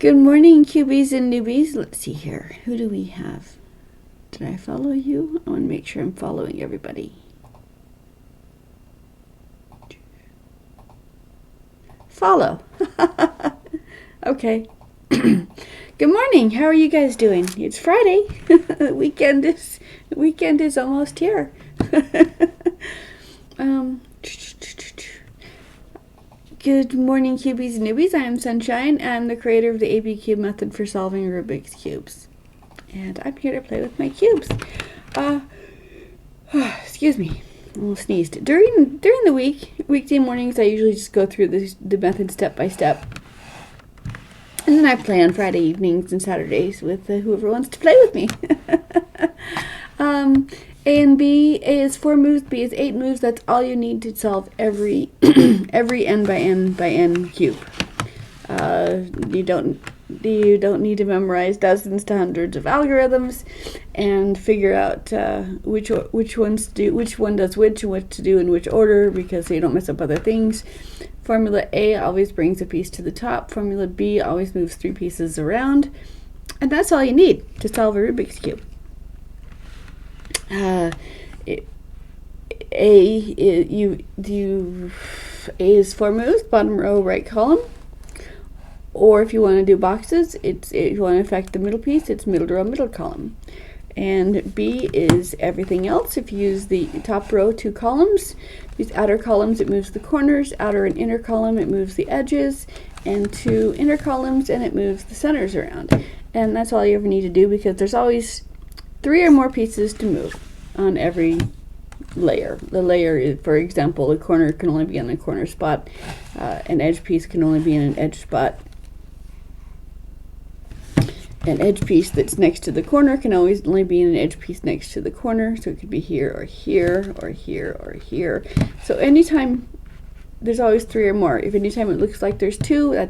Good morning, cubies and newbies. Let's see here. Who do we have? Did I follow you? I want to make sure I'm following everybody. Follow. Okay. Good morning. How are you guys doing? It's Friday. The weekend is almost here. Good morning, cubies and newbies. I am Sunshine. I'm the creator of the ABCube method for solving Rubik's cubes, and I'm here to play with my cubes. Excuse me, I almost sneezed. During the weekday mornings, I usually just go through the method step by step, and then I play on Friday evenings and Saturdays with whoever wants to play with me. A and B. A is 4 moves, B is 8 moves. That's all you need to solve every n by n cube. You don't need to memorize dozens to hundreds of algorithms and figure out which one does which and what to do in which order, because so you don't mess up other things. Formula A always brings a piece to the top. Formula B always moves 3 pieces around, and that's all you need to solve a Rubik's cube. A is 4 moves, bottom row, right column. Or if you want to do boxes, if you want to affect the middle piece, it's middle row, middle column. And B is everything else. If you use the top row 2 columns, these outer columns, it moves the corners. Outer and inner column, it moves the edges. And 2 inner columns, and it moves the centers around. And that's all you ever need to do, because there's always 3 or more pieces to move on every layer. The layer is, for example, the corner can only be on the corner spot. An edge piece can only be in an edge spot. An edge piece that's next to the corner can always only be in an edge piece next to the corner. So it could be here or here or here or here. So anytime, there's always 3 or more. If anytime it looks like there's 2,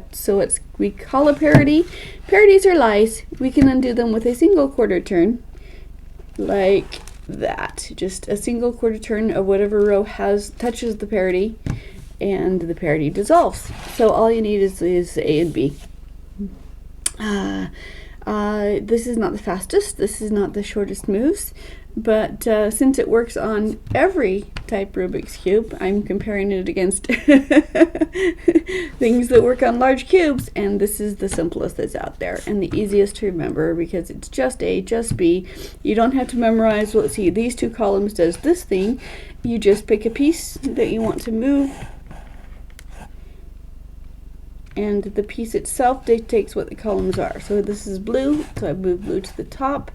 we call a parity. Parities are lies. We can undo them with a single quarter turn, like that. Just a single quarter turn of whatever row touches the parity, and the parity dissolves. So all you need is A and B. This is not the fastest. This is not the shortest moves. But since it works on every type Rubik's Cube, I'm comparing it against things that work on large cubes, and this is the simplest that's out there and the easiest to remember, because it's just A, just B. You don't have to memorize, well, let's see, these 2 columns does this thing. You just pick a piece that you want to move, and the piece itself dictates what the columns are. So this is blue, so I move blue to the top.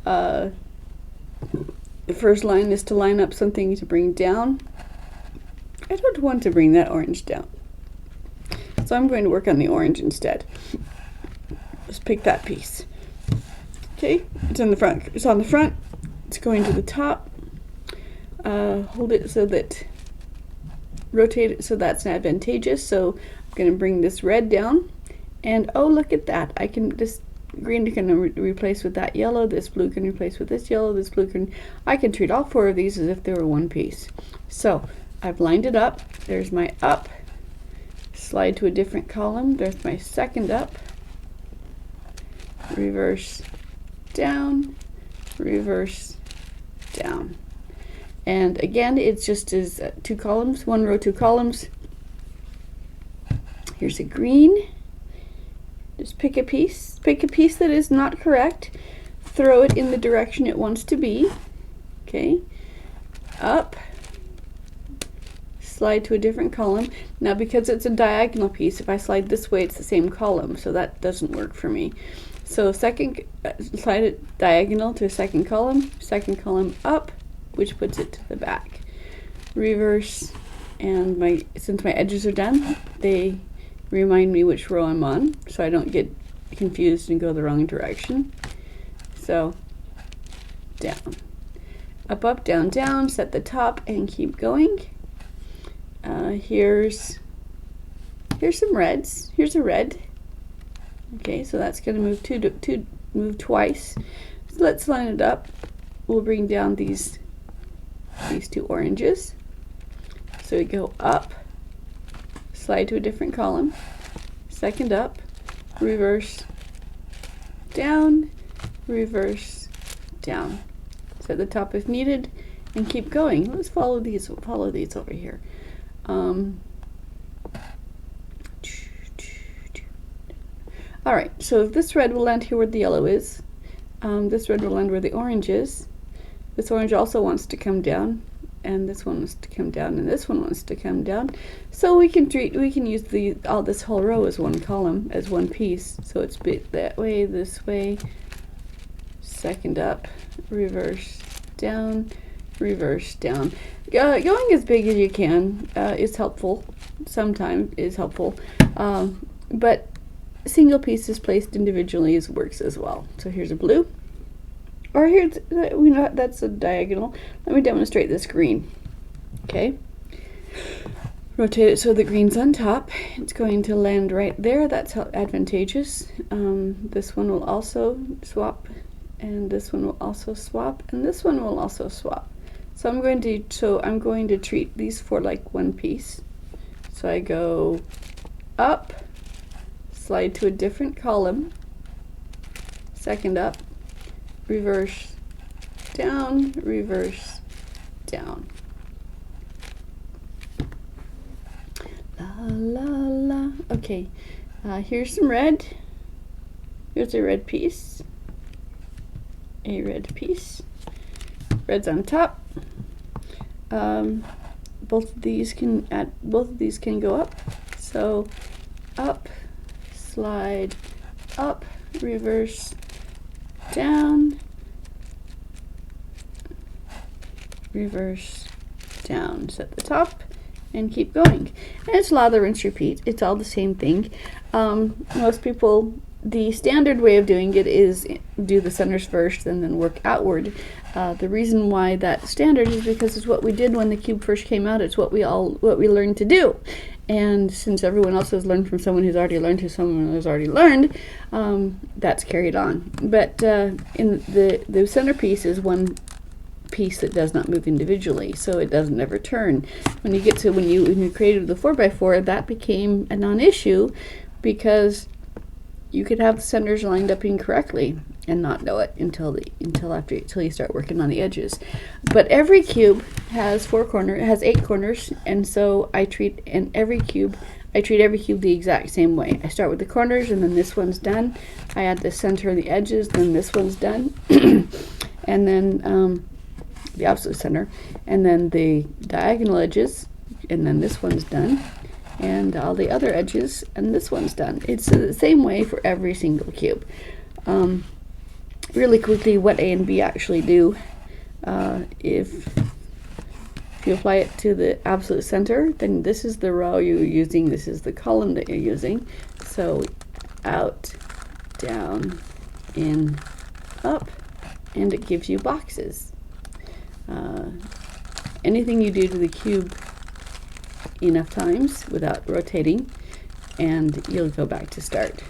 The first line is to line up something to bring down. I don't want to bring that orange down, so I'm going to work on the orange instead. Just pick that piece. Okay, it's in the front. It's on the front. It's going to the top. Hold it so that, rotate it so that's advantageous. So I'm going to bring this red down, and oh, look at that! This green can replace with that yellow, this blue can replace with this yellow, this blue can, I can treat all 4 of these as if they were one piece. So I've lined it up. There's my up, slide to a different column. There's my second up, reverse down, reverse down. And again, it's just as 2 columns, 1 row, 2 columns. Here's a green. Just pick a piece that is not correct, throw it in the direction it wants to be. Okay, up, slide to a different column. Now, because it's a diagonal piece, if I slide this way, it's the same column, so that doesn't work for me. So slide it diagonal to a second column up, which puts it to the back. Reverse, and since my edges are done, they remind me which row I'm on, so I don't get confused and go the wrong direction. So down, up, down, down, set the top and keep going. Here's some reds. Here's a red. Okay, so that's going to move twice. So let's line it up. We'll bring down these 2 oranges. So we go up, slide to a different column, second up, reverse, down, reverse, down. Set the top if needed, and keep going. Let's follow these over here. All right, so if this red will land here where the yellow is, this red will land where the orange is. This orange also wants to come down, and this one wants to come down, and this one wants to come down. So we can use this whole row as one column, as one piece. So it's that way, this way, second up, reverse, down, reverse, down. Going as big as you can is helpful. Sometimes is helpful, but single pieces placed individually works as well. So here's a blue, or here's that's a diagonal. Let me demonstrate this green. Okay, rotate it so the green's on top. It's going to land right there. That's how advantageous. This one will also swap, and this one will also swap, and this one will also swap. So I'm going to treat these four like one piece. So I go up, slide to a different column, second up, reverse, down, reverse, down. La la la. Okay, here's some red. Here's a red piece. A red piece. Red's on top. Both of these can go up. So up, slide, up, reverse, down, reverse, down. Set the top and keep going. And it's lather, rinse, repeat. It's all the same thing. Most people, the standard way of doing it is do the centers first and then work outward. The reason why that's standard is because it's what we did when the cube first came out. It's what we learned to do. And since everyone else has learned from someone who's already learned to someone who's already learned, that's carried on. But in the centerpiece is one piece that does not move individually, so it doesn't ever turn. When you created the 4x4, that became a non-issue because you could have the centers lined up incorrectly and not know it until you start working on the edges. But every cube has 8 corners, and so I treat every cube the exact same way. I start with the corners, and then this one's done. I add the center and the edges, then this one's done, and then the opposite center, and then the diagonal edges, and then this one's done, and all the other edges, and this one's done. It's the same way for every single cube. Really quickly, what A and B actually do, if you apply it to the absolute center, then this is the row you're using, this is the column that you're using. So out, down, in, up, and it gives you boxes. Anything you do to the cube enough times without rotating, and you'll go back to start.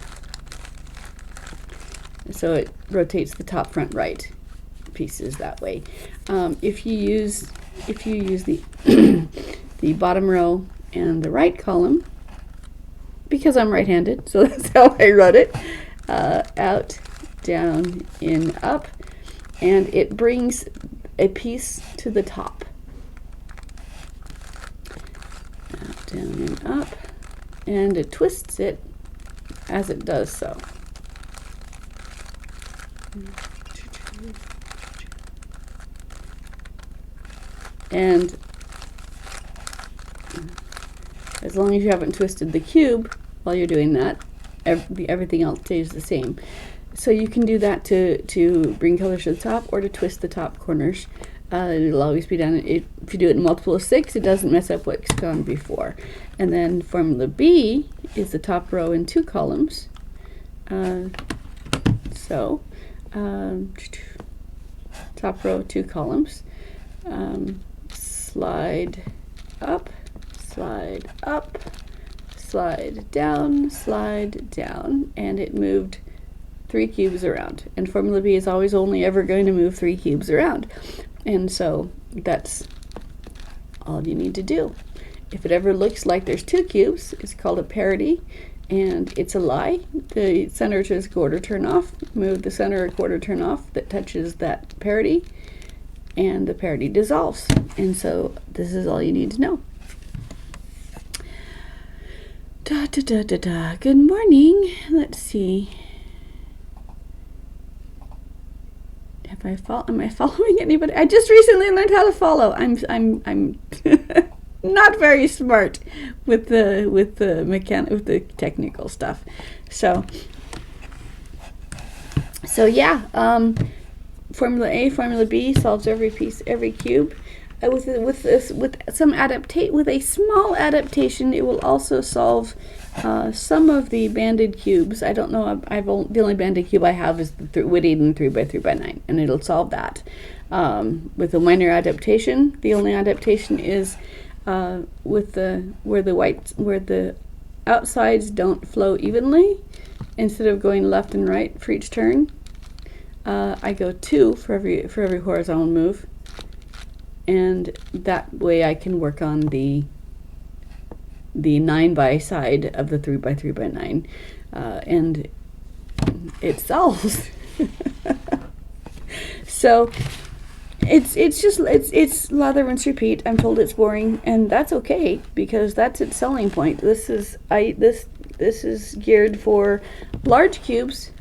So it rotates the top, front, right pieces that way. If you use the the bottom row and the right column, because I'm right-handed, so that's how I wrote it, out, down, in, up, and it brings a piece to the top. Out, down, and up, and it twists it as it does so. And as long as you haven't twisted the cube while you're doing that, everything else stays the same. So you can do that to bring colors to the top or to twist the top corners. It'll always be done. If you do it in multiple of 6, it doesn't mess up what's gone before. And then formula B is the top row in 2 columns. Top row, 2 columns. Slide up, slide up, slide down, and it moved 3 cubes around. And formula B is always only ever going to move 3 cubes around. And so that's all you need to do. If it ever looks like there's 2 cubes, it's called a parity. and it's a lie. The center is a quarter turn off. Move the center a quarter turn off that touches that parity, and the parity dissolves. And so this is all you need to know. Da, da, da, da, da. Good morning. Let's see. Am I following anybody? I just recently learned how to follow. I'm not very smart with the technical stuff. So yeah, formula A, formula B solves every cube. With a small adaptation, it will also solve some of the banded cubes. I don't know. The only banded cube I have is the Whittington 3x3x9, and it'll solve that with a minor adaptation. The only adaptation is where the outsides don't flow evenly. Instead of going left and right for each turn, I go 2 for every horizontal move, and that way I can work on the 9 by side of the 3x3x9, and it solves. So it's lather, rinse, repeat. I'm told it's boring, and that's okay because that's its selling point. This is geared for large cubes,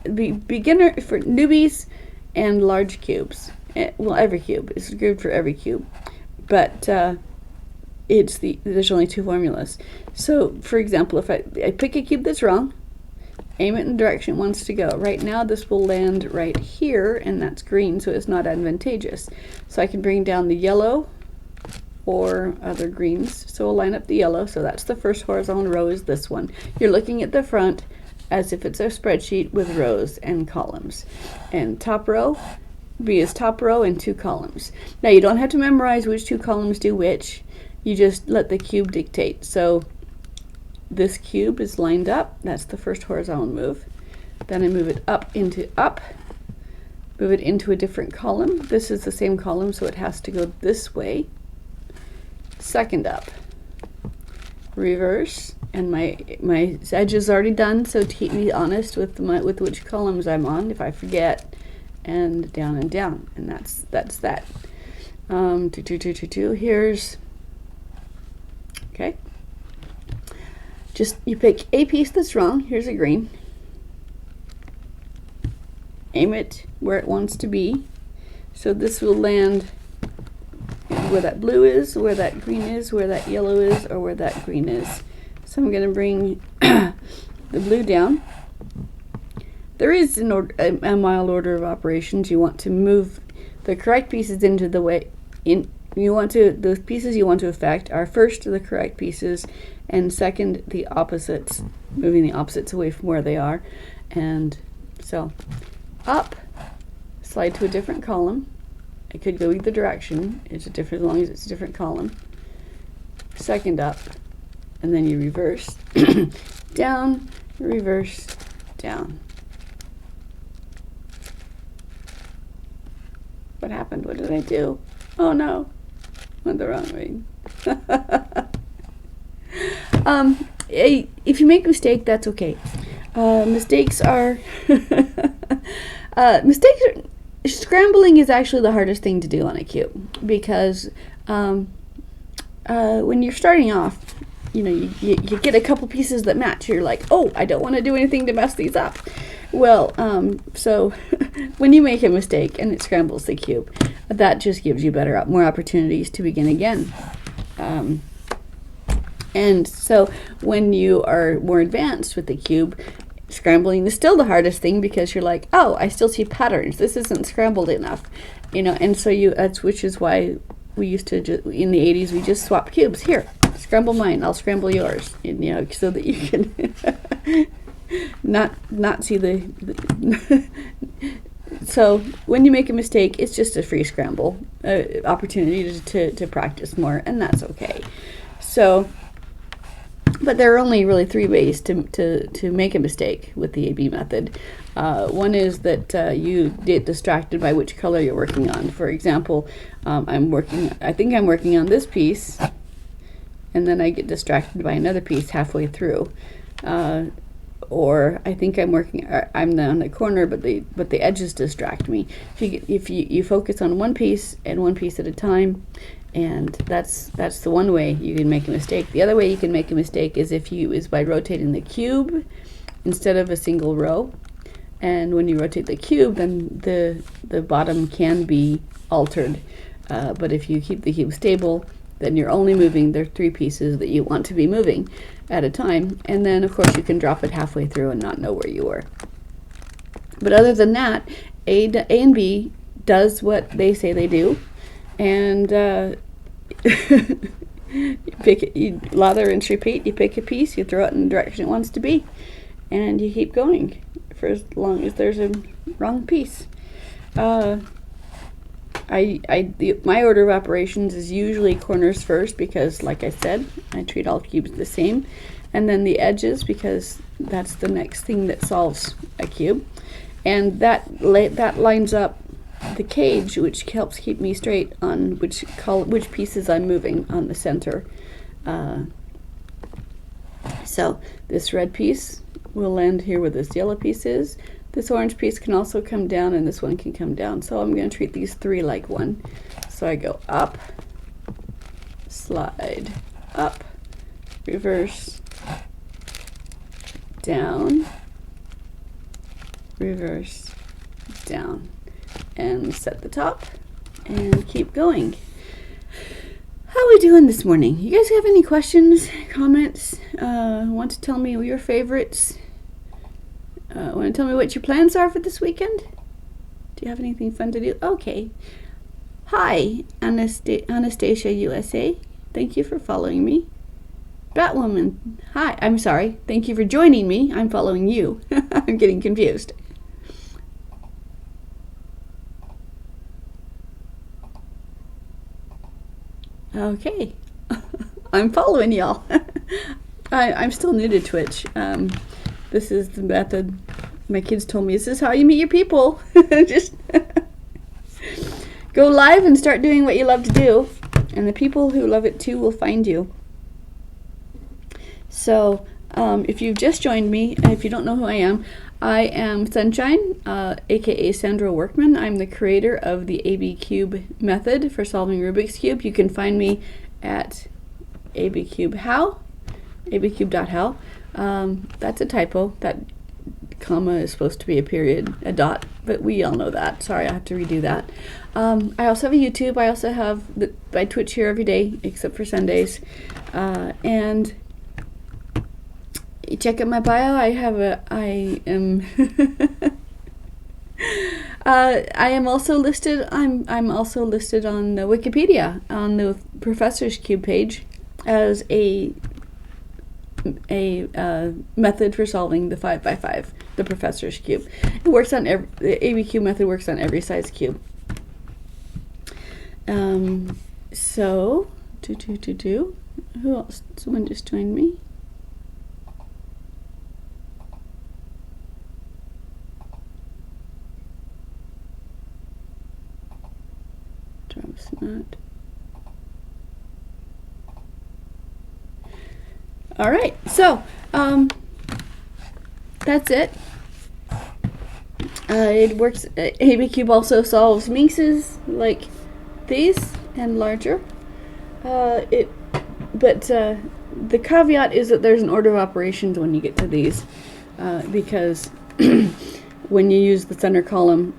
beginner for newbies, and large cubes. Well, every cube is geared for every cube, but there's only 2 formulas. So, for example, if I pick a cube that's wrong, aim it in the direction it wants to go. Right now, this will land right here, and that's green, so it's not advantageous. So I can bring down the yellow or other greens. So we'll line up the yellow. So that's the first horizontal row is this one. You're looking at the front as if it's a spreadsheet with rows and columns. And top row, B is top row and 2 columns. Now you don't have to memorize which 2 columns do which. You just let the cube dictate. So this cube is lined up. That's the first horizontal move. Then I move it up, move it into a different column. This is the same column, so it has to go this way. Second up, reverse, and my edge is already done, so to keep me honest with which columns I'm on, if I forget, and down, and that's that. 2, 2, 2, 2, 2. Here's okay. Just you pick a piece that's wrong. Here's a green. Aim it where it wants to be. So this will land where that blue is, where that green is, where that yellow is, or where that green is. So I'm going to bring the blue down. There is a mild order of operations. You want to move the correct pieces into the way in. The pieces you want to affect are first the correct pieces, and second the opposites, moving the opposites away from where they are. And so up, slide to a different column. It could go either direction. It's as long as it's a different column. Second up, and then you reverse down, reverse down. What happened? What did I do? Oh no, went the wrong way. If you make a mistake, that's okay. Mistakes are scrambling is actually the hardest thing to do on a cube, because when you're starting off, you get a couple pieces that match. You're like, oh, I don't want to do anything to mess these up. Well, so when you make a mistake and it scrambles the cube, that just gives you more opportunities to begin again. And so when you are more advanced with the cube, scrambling is still the hardest thing, because you're like, oh, I still see patterns. This isn't scrambled enough, and so which is why we used to in the 80s we just swap cubes. Here, scramble mine, I'll scramble yours, so that you can not see the so when you make a mistake, it's just a free scramble opportunity to practice more, and that's okay. So, but there are only really 3 ways to make a mistake with the AB method. One is that you get distracted by which color you're working on. For example, I think I'm working on this piece, and then I get distracted by another piece halfway through. or I think I'm on the corner, but the edges distract me. If you focus on one piece and one piece at a time, and that's the one way you can make a mistake. The other way you can make a mistake is by rotating the cube instead of a single row. And when you rotate the cube, then the bottom can be altered. But if you keep the cube stable, then you're only moving the 3 pieces that you want to be moving at a time. And then, of course, you can drop it halfway through and not know where you were. But other than that, A and B does what they say they do. And you lather, rinse, repeat. You pick a piece, you throw it in the direction it wants to be, and you keep going for as long as there's a wrong piece. My order of operations is usually corners first because, like I said, I treat all cubes the same, and then the edges because that's the next thing that solves a cube, and that lines up the cage, which helps keep me straight on which pieces I'm moving on the center. So this red piece will land here where this yellow piece is. This orange piece can also come down, and this one can come down. So I'm going to treat these 3 like one. So I go up, slide, up, reverse, down, reverse, down, and set the top and keep going. How are we doing this morning? You guys have any questions, comments? Want to tell me your favorites? Want to tell me what your plans are for this weekend? Do you have anything fun to do? Okay. Hi, Anastasia USA. Thank you for following me. Batwoman. Hi. I'm sorry. Thank you for joining me. I'm following you. I'm getting confused. Okay. I'm following y'all. I'm still new to Twitch. This is the method my kids told me. This is how you meet your people. Just go live and start doing what you love to do, and the people who love it too will find you. So if you've just joined me, and if you don't know who I am Sunshine, aka Sandra Workman. I'm the creator of the ABCube method for solving Rubik's Cube. You can find me at ABCube how, abcube.how. That's a typo. That comma is supposed to be a period, a dot, but we all know that. Sorry, I have to redo that. I also have a YouTube. I also have I Twitch here every day except for Sundays. And check out my bio. I am I am also listed. I'm also listed on Wikipedia on the Professor's Cube page as a method for solving the 5x5, the Professor's Cube. It works on the ABCube method works on every size cube. So who else? Someone just joined me. Travis not. All right, so that's it. It works. ABCube also solves minxes like these and larger. The caveat is that there's an order of operations when you get to these, because when you use the center column,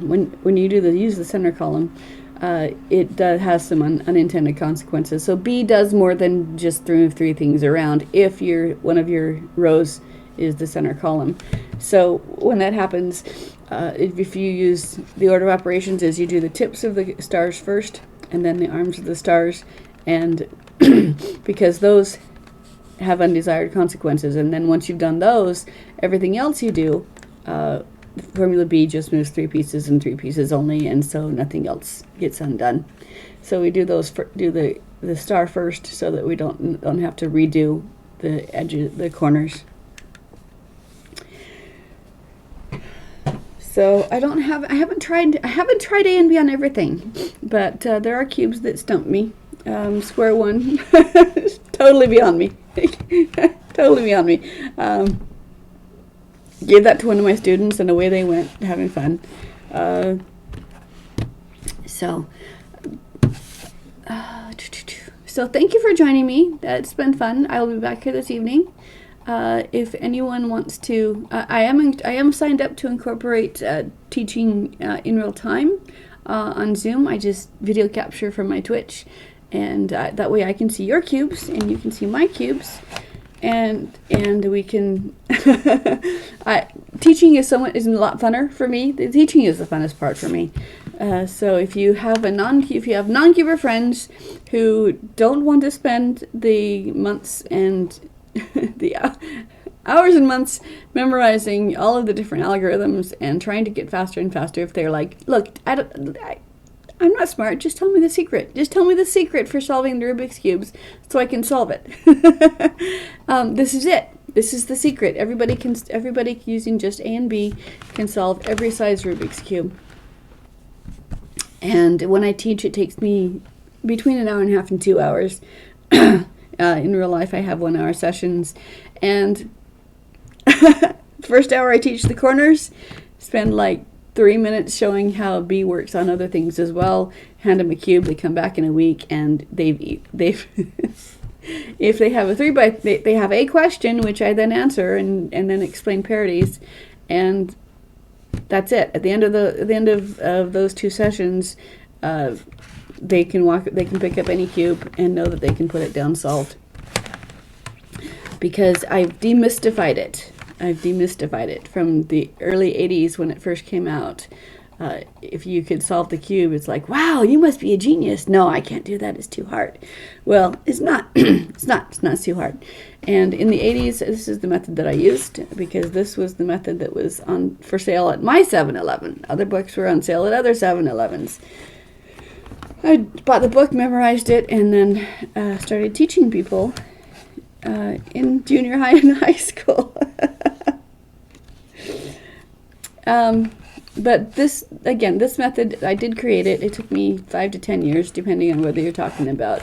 when you use the center column, it has some unintended consequences. So B does more than just move 3 things around if one of your rows is the center column. So when that happens, if you use the order of operations is you do the tips of the stars first and then the arms of the stars, and because those have undesired consequences, and then once you've done those, everything else you do, Formula B just moves 3 pieces and 3 pieces only, and so nothing else gets undone. So we do the star first so that we don't have to redo the edges, the corners. So I haven't tried A and B on everything, but there are cubes that stump me. Square one, totally beyond me. Totally beyond me. Gave that to one of my students, and away they went, having fun. So thank you for joining me. It's been fun. I will be back here this evening. If anyone wants to, I am signed up to incorporate teaching in real time on Zoom. I just video capture from my Twitch, and that way I can see your cubes and you can see my cubes, and we can. Teaching is a lot funner for me. The teaching is the funnest part for me. So if you have non-cuber friends who don't want to spend the months and the hours and months memorizing all of the different algorithms and trying to get faster and faster, if they're like, look, I'm not smart, just tell me the secret. Just tell me the secret for solving the Rubik's Cubes so I can solve it. This is it. This is the secret. Everybody using just A and B can solve every size Rubik's Cube. And when I teach, it takes me between an hour and a half and 2 hours. In real life, I have 1 hour sessions. And first hour I teach the corners, spend like 3 minutes showing how B works on other things as well. Hand them a cube, they come back in a week, and they've if they have they have a question, which I then answer and then explain parodies, and that's it. At the end of those 2 sessions, they can pick up any cube and know that they can put it down solved. Because I've demystified it. I've demystified it from the early 80s when it first came out. If you could solve the cube, it's like, wow, you must be a genius. No, I can't do that. It's too hard. Well, it's not. It's not too hard. And in the 80s, this is the method that I used, because this was the method that was for sale at my 7-Eleven. Other books were on sale at other 7-Elevens. I bought the book, memorized it, and then started teaching people in junior high and high school. But this method, I did create it. It took me 5 to 10 years, depending on whether you're talking about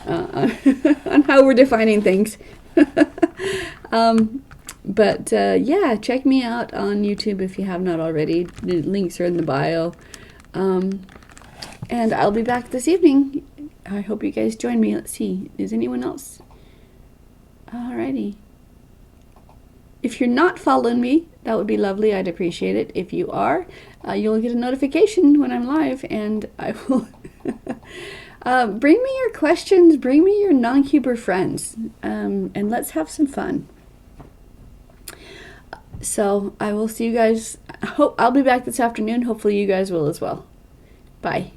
on how we're defining things. Yeah, check me out on YouTube if you have not already. The links are in the bio. And I'll be back this evening. I hope you guys join me. Let's see, is anyone else? Alrighty. If you're not following me, that would be lovely. I'd appreciate it. If you are, you'll get a notification when I'm live, and I will bring me your questions, bring me your non-cuber friends, and let's have some fun. So I will see you guys. I'll be back this afternoon. Hopefully you guys will as well. Bye.